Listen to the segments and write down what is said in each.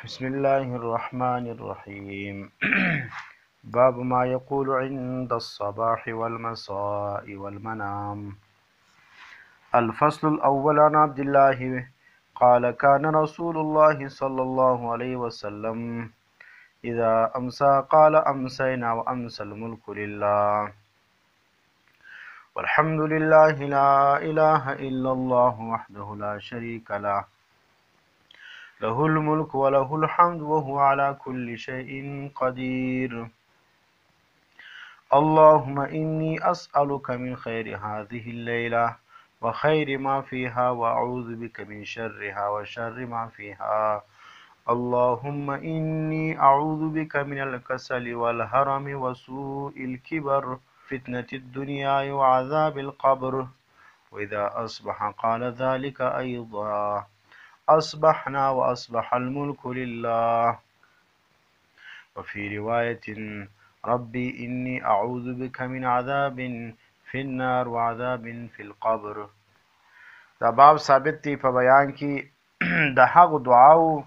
بسم الله الرحمن الرحيم باب ما يقول عند الصباح والمساء والمنام. الفصل الأول عن عبد الله قال كان رسول الله صلى الله عليه وسلم إذا أمسى قال أمسينا وأمسى الملك لله والحمد لله لا إله إلا الله وحده لا شريك له له الملك وله الحمد وهو على كل شيء قدير. اللهم إني أسألك من خير هذه الليلة وخير ما فيها وأعوذ بك من شرها وشر ما فيها. اللهم إني أعوذ بك من الكسل والهرم وسوء الكبر فتنة الدنيا وعذاب القبر. وإذا أصبح قال ذلك أيضا. أصبحنا وأصبح الملك لله. وفي رواية ربي إني أعوذ بك من عذاب في النار وعذاب في القبر. دا باب ثابت دی په بیان کې د هغو دعاو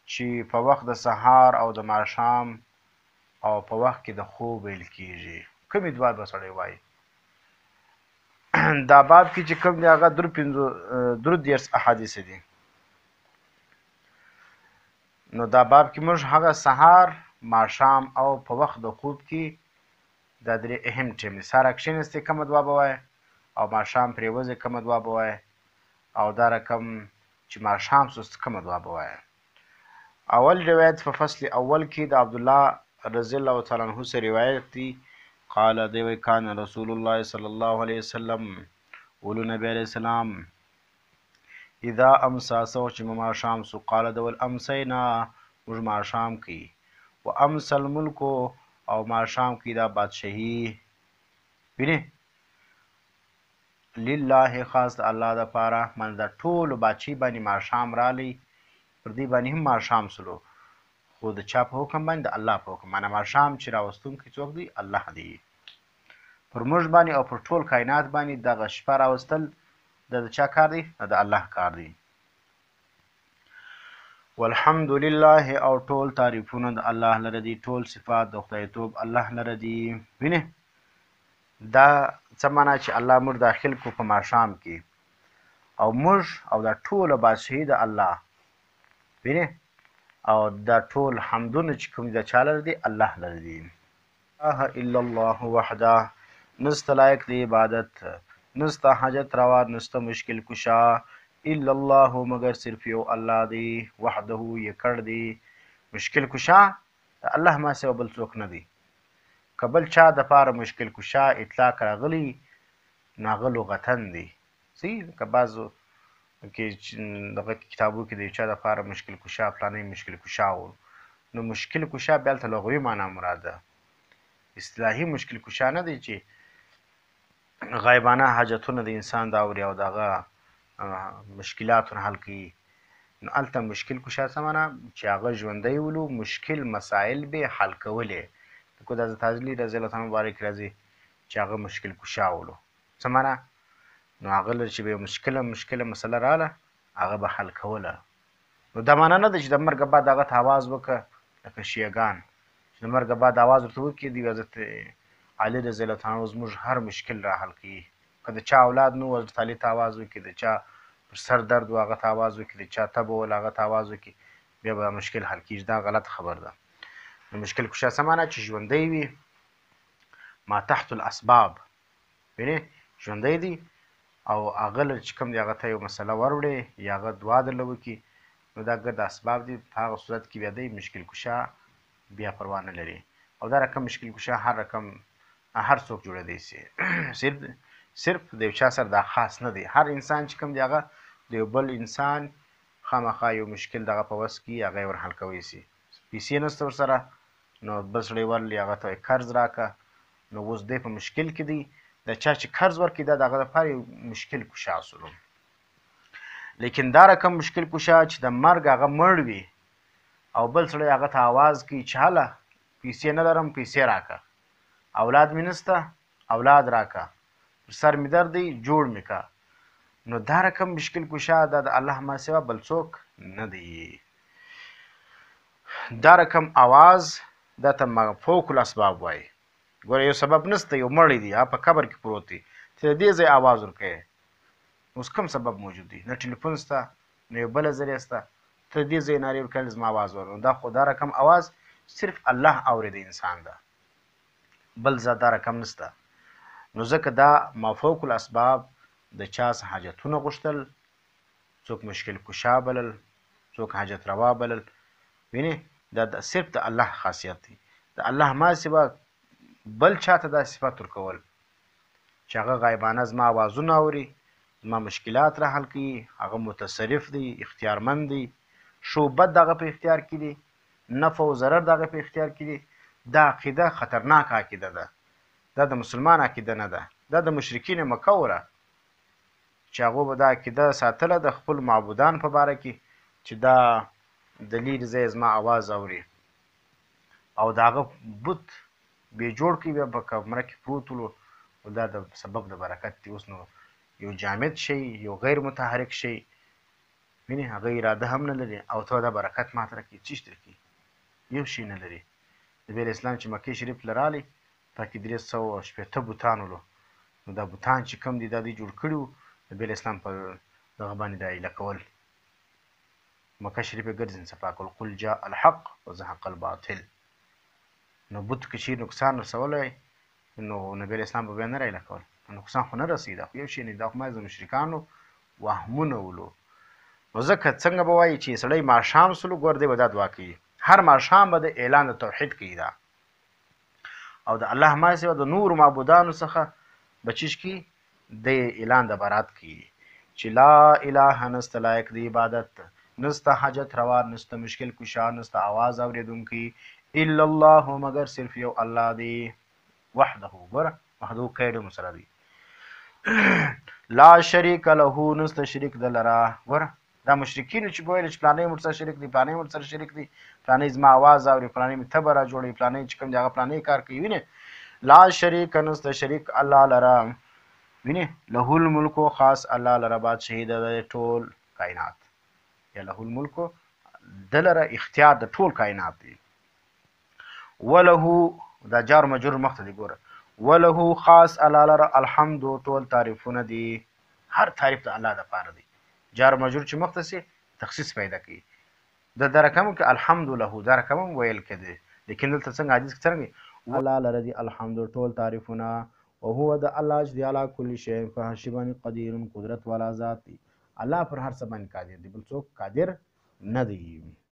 چې په وخت د سهار او د ماښام او په وخت کې د خوب ویل کېږي. کومې دعا به سړی وایي؟ دا باب کې چې کوم دی هغه درود دیرس احادیث دي. نو دا باب کې موږ هغه سهار ماښام او په وخت د خوب کې دا درې اهم ټیم دي. سهار کښېنستې کومه دعا به وایې او ماښام پرېوځې کومه دعا به وایې او دا رقم چې ماښام سوست کومه دعا به وایې. اول روایت په فصل اول کې د عبدالله رضی الله تعالی عنه سره روایت دی. قال دی کان رسول الله صلی الله علیه وسلم ولو نبی علیه السلام اذا امسا سو چې ماښام سو قال دول امسینا موږ ماښام کوي و امسا الملک او ماښام کې دا بادشاهي ویني لله خاص الله د پاره من دا ټول بادشاهي باندې ماښام رالی پر دې باندې هم ماښام سلو خو د چا په حکم باندې د الله په حکم باندې ماښام چې راوستونکی څوک دی الله دی. پر موږ باندې او پر ټول کائنات باندې دغه شپه راوستل د چا کار دی؟ د الله کار دی. والحمد لله او ټول تعریفونه د الله لره دي، ټول صفات د خدای توب الله لره دي. وینه دا څه معنا چې الله موږ داخل کو په ماښام کې او موږ او دا ټول بادشاهي د الله وینه او دا ټول حمدونه چې کوم د چا لره دي الله لره دي. اله الا الله وحده نست لایق دی عبادت نستا حاجت روا نستا مشکل کشا الا الله مگر صرف یو الله دی وحده یکړ دی مشکل کشا الله ما سوا بل څوک نه دی. کبل چا د پاره مشکل کشا اطلاق راغلی ناغه لغتن دی سی که بعضو کې دغه کتابو کې د چا د پاره مشکل کشا فلانی مشکل کشا و نو مشکل کشا بیا ته لغوي معنا مراده اصطلاحي مشکل کشا نه دی چې غایبانه حاجتونه د انسان دا اوري او دغه مشکلاتونه حل کوي. نو هلته مشکل کشا څه معنا چې هغه ژوندی ولو مشکل مسایل به حل کولې. لکه د حضرت علی رضی الله عنه مبارک راځي چې هغه مشکل کشا ولو څه معنا نو هغه چې به مشکله مسله رااله هغه به حل کوله. نو دا معنا نه ده چې د مرګ بعد هغه ته آواز وکړه لکه شیعګان چې د مرګ بعد آواز ورته وکړي د حضرت علي رضی الله عنه زموږ هر مشکل را حل کوي. که د چا اولاد نو حضرت علي ته آواز وکړي، د چا پر سر درد و هغه ته آواز وکړي، د چا تبه ول هغه ته آواز وکړي بیا به مشکل حل کېږي. دا غلط خبر ده. نو مشکل کشا څه معنا چې ژوندی وي ما تحت الاسباب وینې ژوندی دی او هغه چې کوم دی هغه ته یو مسله وروړې یا هغه دعا درله وکړي نو دا ګرد اسباب دي. په هغه صورت کې بیا دی مشکل کشا بیا پروا نه لري. او دا رقم مشکل کشا هر څوک جوړېدی شي صرف د یو چا سره دا خاص نه دی. هر انسان چې کوم دی هغه د یو بل انسان خامخا یو مشکل دغه په وس کې هغه ور حل کوی شي. پیسې نسته ورسره نو بل سړی ورلی هغه ته قرض راکړه نو اوس دی په مشکل کې دی. د چا چې قرض ورکړي دا د هغه لپاره یو مشکل کشا سلو. لیکن دا رقم مشکل کشا چې د مرګ هغه مړ وي او بل سړی هغه ته آواز کوي چې هله پیسې نه لرم پیسې راکړه، اولاد مې نسته اولاد راکړه، پر سر مې درد دی جوړ مې که. نو دا رقم مشکل کشا دا د الله ما سوا بل څوک نه دی. دا رقم आवाज دا ته فوق الاسباب وایي. ګوره یو سبب نشته، یو مړی دی په قبر کې پروت دی، ته د دې ځای आवाज ورکوې. اوس کوم سبب موجود دی؟ نه ټلیفون شته، نه یو بله ذریعه شته، ته د دې ځای نارې ورکوې زما आवाज ورکړه. دا خو دا رقم आवाज صرف الله اورېده انسان ده، بل ځای دا رقم نشته. نو ځکه دا مافوق الاسباب د چا څه حاجتونه غوښتل، څوک مشکل کشا بلل، څوک حاجت روا بلل، وینې دا صرف د الله خاصیت دی. د الله ما سوا بل چاته دا صفت ورکول چې هغه غایبانه زما آوازونه اوري، زما مشکلات را حل کوي، هغه متصرف دی، اختیارمند دی، ښه بد د هغه په اختیار کې دی، نفع او ضرر د هغه په اختیار کې دی. دا عقیده خطرناکه عقیده ده، دا د مسلمان عقیده نه ده، دا د مشرکین مکه وره چې هغو به دا عقیده ساتله د خپل معبودان په باره کې چې دا د لرې ځای زما آواز اوري او د هغه بت بې جوړ کړي، بیا په کمره کې پروت ولو. دا د سبب د برکت دی. اوس نو یو جامد شی، یو غیر متحرک شی، وینې هغه اراده هم نه لري او ته دا برکت ماته راکړي، څه شی درکړي؟ یو شی نه لري. نبي علیه اسلام چې مکې شریف ته راغلی، پکې 360 بوتان ولو. نو دا بوتان چې کوم دي دا دوی جوړ کړي وو، نبي علیه اسلام په دغه باندې دا ایله کول، مکه شریف یې ګرځي صفا کول، قل جاء الحق وزهق الباطل. نو بت که چی نقصان رسولی نو نبي علیه اسلام به بیا نه را ایله کول، نقصان خو نه رسوي. دا خو یو شی نه، دا خو ما د مشرکانو وهمونه ولو. نو ځکه څنګه به وایي چې سړی ماښام سلو ګور دی به دا دعا کوي، هر ماښام به د اعلان د توحید کوي دا، او د الله ما سوا د نور معبودانو څخه بچیش کی د اعلان د برات کوي چې لا اله نسته لایق د عبادت، نسته حاجت روا، نسته مشکل کشا، نسته آواز اوریدونکی الا الله مگر صرف یو الله دی، وحده ګوره وحده کیډ مسره دی، لا شریک له نسته شریک د لرا. ګوره دا مشرکین چې ویل چې پلانې موږ سره شریک دی، پلانې موږ سره شریک دی، پلانې زما آواز اوري، پلانې مې تبه را جوړوي، پلانې چې کوم دی هغه پلانې کار کوي. وینې لا شریک نسته شریک الله لرا، وینې له الملک خاص الله لرا بادشاهي د ټول کائنات، یا له الملک د لره اختیار د ټول کائنات دی. وله دا جار مجرور مخته دی، ګوره وله خاص الله لره الحمد ټول تعریفونه دي، هر تعریف د الله د پاره دی. جار مجرور چې مخته سي تخصیص پیدا کوي. د رقم کې الحمد له دا رقم ویل کېده، لیکن دلته څنګه حدیث کې څنګه الله لره دی الحمد ټول تعریفونه، او هو د الله چې دی علی کل شی په هر شی باندې قدیر قدرت والا ذات دی. الله پر هر څه باندې قادر دی، بل څوک قادر نه دی.